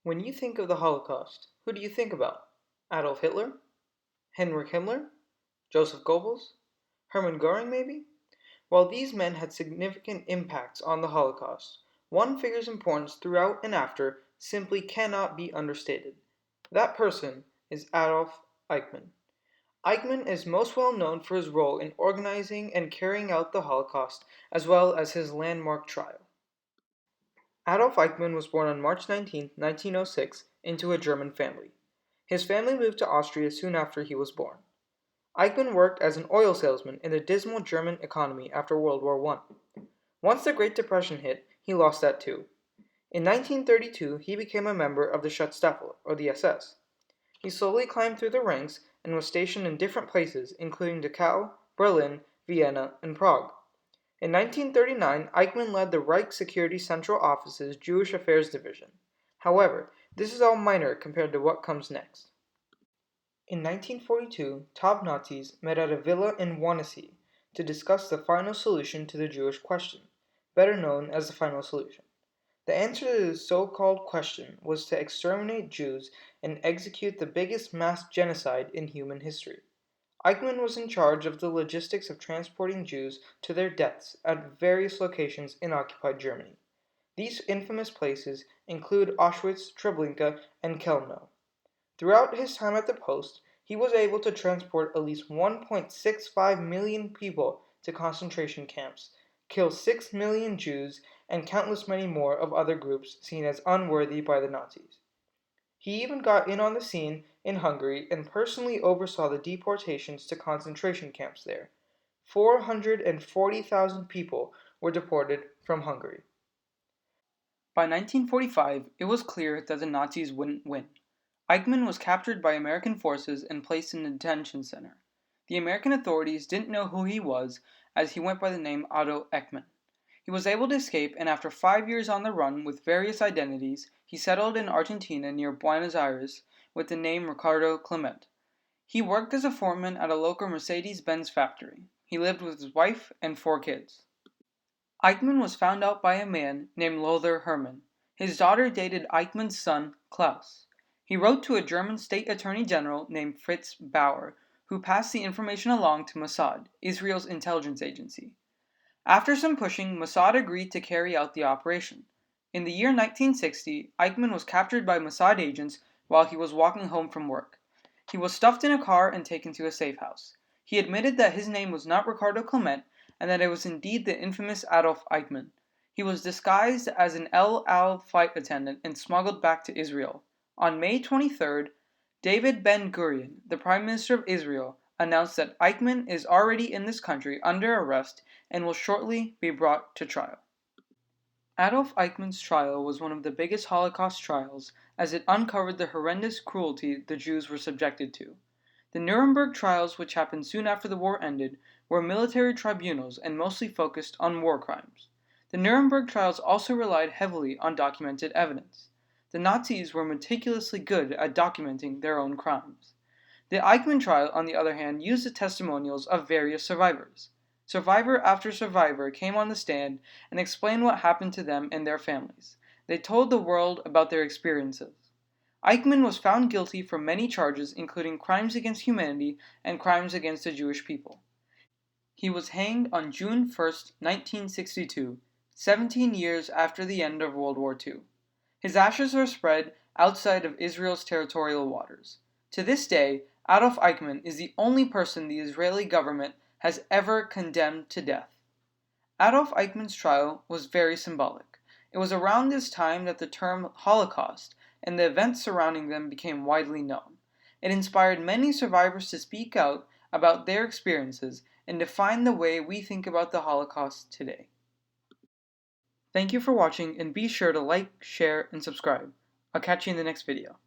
When you think of the Holocaust, who do you think about? Adolf Hitler? Heinrich Himmler? Joseph Goebbels? Hermann Goering, maybe? While these men had significant impacts on the Holocaust, one figure's importance throughout and after simply cannot be understated. That person is Adolf Eichmann. Eichmann is most well known for his role in organizing and carrying out the Holocaust, as well as his landmark trial. Adolf Eichmann was born on March 19, 1906, into a German family. His family moved to Austria soon after he was born. Eichmann worked as an oil salesman in the dismal German economy after World War I. Once the Great Depression hit, he lost that too. In 1932, he became a member of the Schutzstaffel, or the SS. He slowly climbed through the ranks and was stationed in different places, including Dachau, Berlin, Vienna, and Prague. In 1939, Eichmann led the Reich Security Central Office's Jewish Affairs Division. However, this is all minor compared to what comes next. In 1942, top Nazis met at a villa in Wannsee to discuss the final solution to the Jewish question, better known as the final solution. The answer to the so-called question was to exterminate Jews and execute the biggest mass genocide in human history. Eichmann was in charge of the logistics of transporting Jews to their deaths at various locations in occupied Germany. These infamous places include Auschwitz, Treblinka, and Chelmno. Throughout his time at the post, he was able to transport at least 1.65 million people to concentration camps, kill 6 million Jews, and countless many more of other groups seen as unworthy by the Nazis. He even got in on the scene in Hungary and personally oversaw the deportations to concentration camps there. 440,000 people were deported from Hungary. By 1945, it was clear that the Nazis wouldn't win. Eichmann was captured by American forces and placed in a detention center. The American authorities didn't know who he was, as he went by the name Adolf Eichmann. He was able to escape, and after 5 years on the run with various identities, he settled in Argentina near Buenos Aires with the name Ricardo Clement. He worked as a foreman at a local Mercedes-Benz factory. He lived with his wife and 4 kids. Eichmann was found out by a man named Lothar Hermann. His daughter dated Eichmann's son, Klaus. He wrote to a German state attorney general named Fritz Bauer, who passed the information along to Mossad, Israel's intelligence agency. After some pushing, Mossad agreed to carry out the operation. In the year 1960, Eichmann was captured by Mossad agents while he was walking home from work. He was stuffed in a car and taken to a safe house. He admitted that his name was not Ricardo Clement and that it was indeed the infamous Adolf Eichmann. He was disguised as an El Al flight attendant and smuggled back to Israel. On May 23rd, David Ben-Gurion, the Prime Minister of Israel, announced that Eichmann is already in this country under arrest and will shortly be brought to trial. Adolf Eichmann's trial was one of the biggest Holocaust trials, as it uncovered the horrendous cruelty the Jews were subjected to. The Nuremberg trials, which happened soon after the war ended, were military tribunals and mostly focused on war crimes. The Nuremberg trials also relied heavily on documented evidence. The Nazis were meticulously good at documenting their own crimes. The Eichmann trial, on the other hand, used the testimonials of various survivors. Survivor after survivor came on the stand and explained what happened to them and their families. They told the world about their experiences. Eichmann was found guilty for many charges, including crimes against humanity and crimes against the Jewish people. He was hanged on June 1st, 1962, 17 years after the end of World War II. His ashes were spread outside of Israel's territorial waters. To this day, Adolf Eichmann is the only person the Israeli government has ever condemned to death. Adolf Eichmann's trial was very symbolic. It was around this time that the term Holocaust and the events surrounding them became widely known. It inspired many survivors to speak out about their experiences and define the way we think about the Holocaust today. Thank you for watching, and be sure to like, share, and subscribe. I'll catch you in the next video.